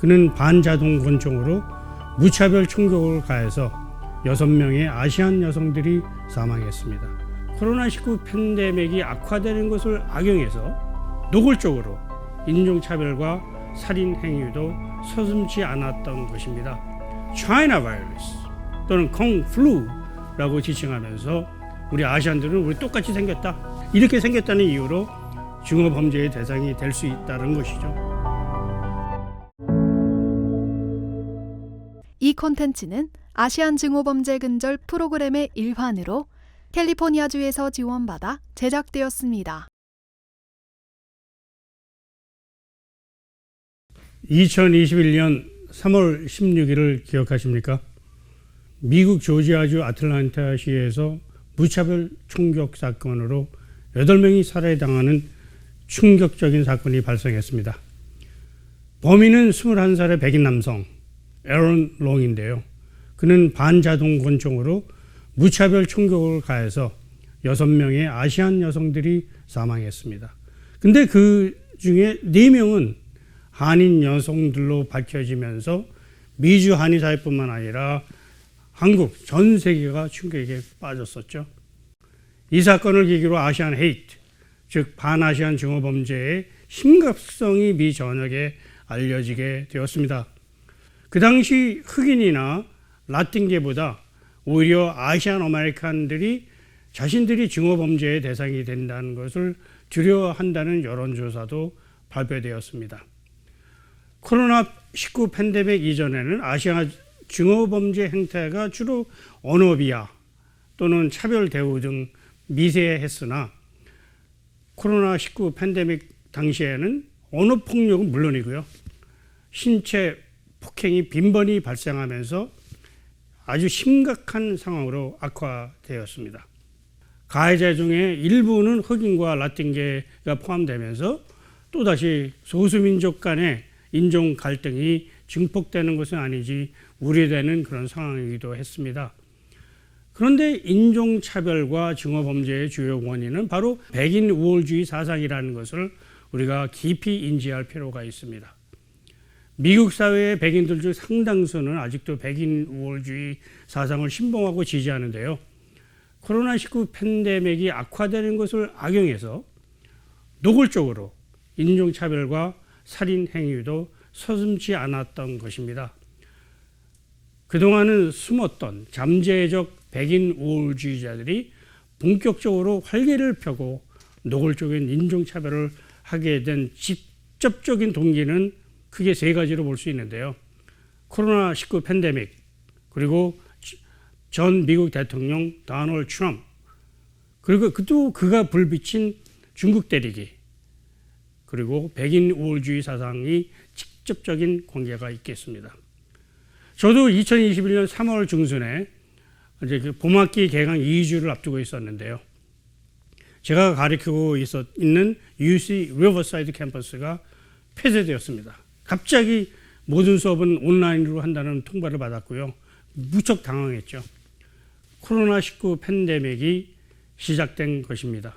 그는 반자동 권총으로 무차별 총격을 가해서 6명의 아시안 여성들이 사망했습니다. 코로나19 팬데믹이 악화되는 것을 악용해서 노골적으로 인종차별과 살인 행위도 서슴지 않았던 것입니다. 차이나 바이러스 또는 콩플루라고 지칭하면서 우리 아시안들은 우리 똑같이 생겼다, 이렇게 생겼다는 이유로 증오범죄의 대상이 될 수 있다는 것이죠. 이 콘텐츠는 아시안 증오범죄 근절 프로그램의 일환으로 캘리포니아주에서 지원받아 제작되었습니다. 2021년 3월 16일을 기억하십니까? 미국 조지아주 아틀란타시에서 무차별 총격 사건으로 8명이 살해당하는 충격적인 사건이 발생했습니다. 범인은 21살의 백인 남성 에런 롱인데요. 그는 반자동 권총으로 무차별 총격을 가해서 6명의 아시안 여성들이 사망했습니다. 근데 그 중에 4명은 한인 여성들로 밝혀지면서 미주 한인 사회뿐만 아니라 한국 전 세계가 충격에 빠졌었죠. 이 사건을 계기로 아시안 헤이트, 즉 반아시안 증오범죄의 심각성이 미 전역에 알려지게 되었습니다. 그 당시 흑인이나 라틴계보다 오히려 아시안 아메리칸들이 자신들이 증오범죄의 대상이 된다는 것을 두려워한다는 여론조사도 발표되었습니다. 코로나19 팬데믹 이전에는 아시아 증오범죄 행태가 주로 언어비하 또는 차별 대우 등 미세했으나 코로나19 팬데믹 당시에는 언어폭력은 물론이고요, 신체 폭행이 빈번히 발생하면서 아주 심각한 상황으로 악화되었습니다. 가해자 중에 일부는 흑인과 라틴계가 포함되면서 또다시 소수민족 간의 인종 갈등이 증폭되는 것은 아니지 우려되는 그런 상황이기도 했습니다. 그런데 인종차별과 증오범죄의 주요 원인은 바로 백인 우월주의 사상이라는 것을 우리가 깊이 인지할 필요가 있습니다. 미국 사회의 백인들 중 상당수는 아직도 백인 우월주의 사상을 신봉하고 지지하는데요. 코로나19 팬데믹이 악화되는 것을 악용해서 노골적으로 인종차별과 살인 행위도 서슴지 않았던 것입니다. 그동안은 숨었던 잠재적 백인 우월주의자들이 본격적으로 활개를 펴고 노골적인 인종차별을 하게 된 직접적인 동기는 크게 3가지로 볼 수 있는데요. 코로나19 팬데믹, 그리고 전 미국 대통령 도널드 트럼프, 그리고 또 그가 불비친 중국 때리기, 그리고 백인 우월주의 사상이 직접적인 관계가 있겠습니다. 저도 2021년 3월 중순에 이제 그 봄학기 개강 2주를 앞두고 있었는데요. 제가 가르치고 있는 UC 리버사이드 캠퍼스가 폐쇄되었습니다. 갑자기 모든 수업은 온라인으로 한다는 통보를 받았고요. 무척 당황했죠. 코로나19 팬데믹이 시작된 것입니다.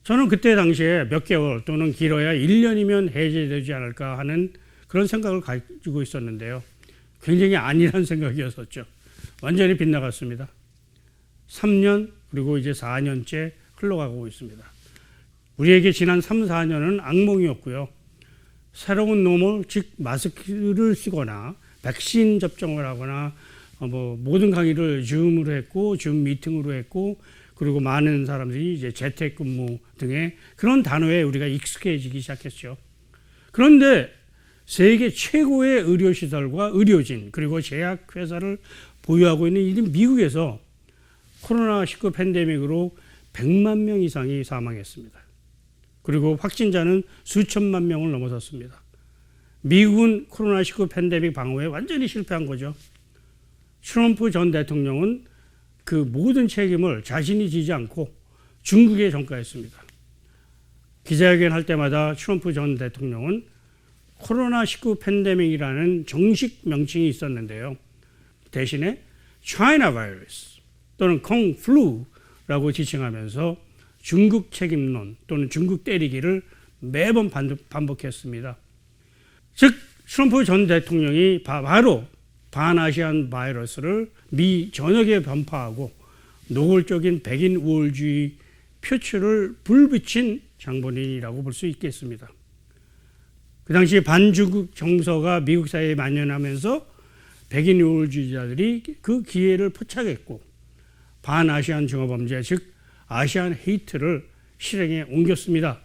저는 그때 당시에 몇 개월 또는 길어야 1년이면 해제되지 않을까 하는 그런 생각을 가지고 있었는데요. 굉장히 아니란 생각이었었죠. 완전히 빗나갔습니다. 3년 그리고 이제 4년째 흘러가고 있습니다. 우리에게 지난 3, 4년은 악몽이었고요. 새로운 노멀, 즉 마스크를 쓰거나 백신 접종을 하거나 모든 강의를 줌으로 했고 줌 미팅으로 했고, 그리고 많은 사람들이 이제 재택근무 등의 그런 단어에 우리가 익숙해지기 시작했죠. 그런데 세계 최고의 의료시설과 의료진 그리고 제약회사를 보유하고 있는 이 미국에서 코로나19 팬데믹으로 100만 명 이상이 사망했습니다. 그리고 확진자는 수천만 명을 넘어섰습니다. 미국은 코로나19 팬데믹 방어에 완전히 실패한 거죠. 트럼프 전 대통령은 그 모든 책임을 자신이 지지 않고 중국에 전가했습니다. 기자회견 할 때마다 트럼프 전 대통령은 코로나19 팬데믹이라는 정식 명칭이 있었는데요. 대신에 차이나 바이러스 또는 콩플루라고 지칭하면서 중국 책임론 또는 중국 때리기를 매번 반복했습니다. 즉 트럼프 전 대통령이 바로 반아시안 바이러스를 미 전역에 전파하고 노골적인 백인 우월주의 표출을 불붙인 장본인이라고 볼 수 있겠습니다. 그 당시 반중국 정서가 미국 사회에 만연하면서 백인 우월주의자들이 그 기회를 포착했고 반아시안 증오범죄, 즉 아시안 헤이트를 실행에 옮겼습니다.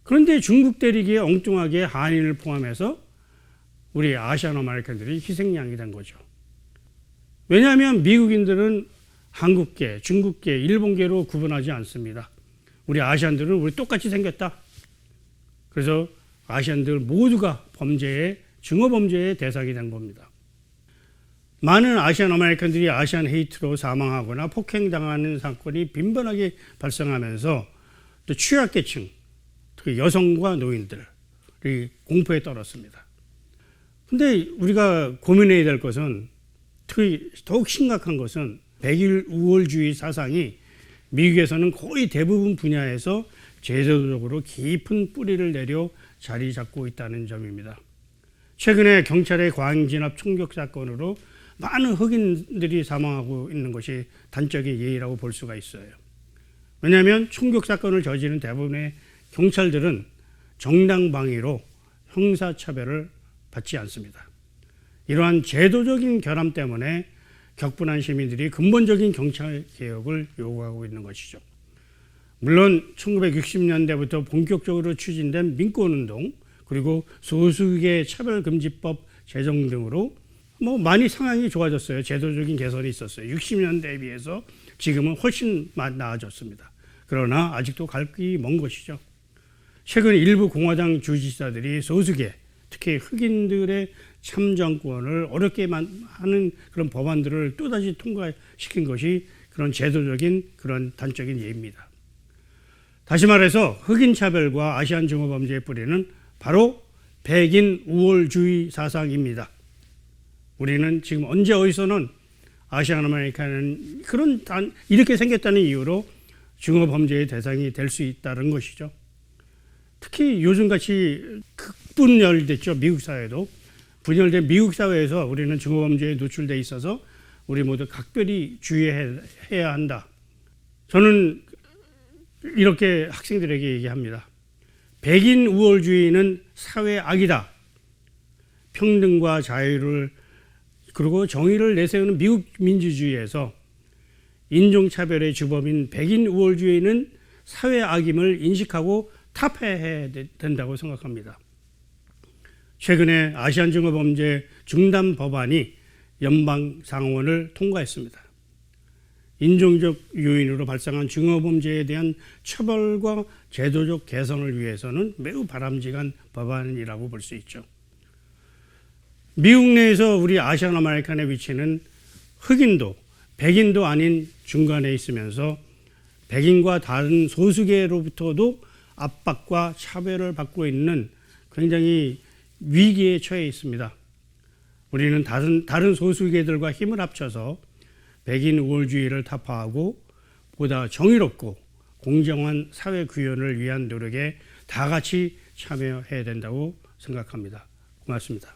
그런데 중국 대륙에 엉뚱하게 한인을 포함해서 우리 아시안 아메리칸들이 희생양이 된 거죠. 왜냐하면 미국인들은 한국계, 중국계, 일본계로 구분하지 않습니다. 우리 아시안들은 우리 똑같이 생겼다. 그래서 아시안들 모두가 증오범죄의 대상이 된 겁니다. 많은 아시안 아메리칸들이 아시안 헤이트로 사망하거나 폭행당하는 사건이 빈번하게 발생하면서 또 취약계층, 특히 여성과 노인들이 공포에 떨었습니다. 근데 우리가 고민해야 될 것은, 특히 더욱 심각한 것은 백인 우월주의 사상이 미국에서는 거의 대부분 분야에서 제도적으로 깊은 뿌리를 내려 자리 잡고 있다는 점입니다. 최근에 경찰의 과잉진압 총격 사건으로 많은 흑인들이 사망하고 있는 것이 단적인 예의라고 볼 수가 있어요. 왜냐하면 총격 사건을 저지른 대부분의 경찰들은 정당방위로 형사처벌을 받지 않습니다. 이러한 제도적인 결함 때문에 격분한 시민들이 근본적인 경찰 개혁을 요구하고 있는 것이죠. 물론 1960년대부터 본격적으로 추진된 민권운동, 그리고 소수계 차별금지법 제정 등으로 많이 상황이 좋아졌어요. 제도적인 개선이 있었어요. 60년대에 비해서 지금은 훨씬 나아졌습니다. 그러나 아직도 갈 길이 먼 것이죠. 최근 일부 공화당 주지사들이 소수계, 특히 흑인들의 참정권을 어렵게 하는 그런 법안들을 또다시 통과시킨 것이 그런 제도적인 그런 단적인 예입니다. 다시 말해서 흑인 차별과 아시안 증오범죄의 뿌리는 바로 백인 우월주의 사상입니다. 우리는 지금 언제 어디서는 아시안 아메리칸은 이렇게 생겼다는 이유로 증오범죄의 대상이 될 수 있다는 것이죠. 특히 요즘같이 극분열됐죠. 미국 사회도. 분열된 미국 사회에서 우리는 증오범죄에 노출돼 있어서 우리 모두 각별히 주의해야 한다. 저는 이렇게 학생들에게 얘기합니다. 백인 우월주의는 사회 악이다. 평등과 자유를 그리고 정의를 내세우는 미국 민주주의에서 인종차별의 주범인 백인 우월주의는 사회 악임을 인식하고 타파해야 된다고 생각합니다. 최근에 아시안 증오범죄 중단 법안이 연방 상원을 통과했습니다. 인종적 요인으로 발생한 증오범죄에 대한 처벌과 제도적 개선을 위해서는 매우 바람직한 법안이라고 볼 수 있죠. 미국 내에서 우리 아시안 아메리칸의 위치는 흑인도 백인도 아닌 중간에 있으면서 백인과 다른 소수계로부터도 압박과 차별을 받고 있는 굉장히 위기에 처해 있습니다. 우리는 다른 소수계들과 힘을 합쳐서 백인 우월주의를 타파하고 보다 정의롭고 공정한 사회 구현을 위한 노력에 다 같이 참여해야 된다고 생각합니다. 고맙습니다.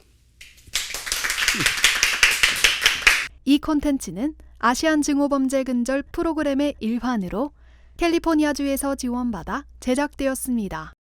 이 콘텐츠는 아시안 증오범죄 근절 프로그램의 일환으로 캘리포니아주에서 지원받아 제작되었습니다.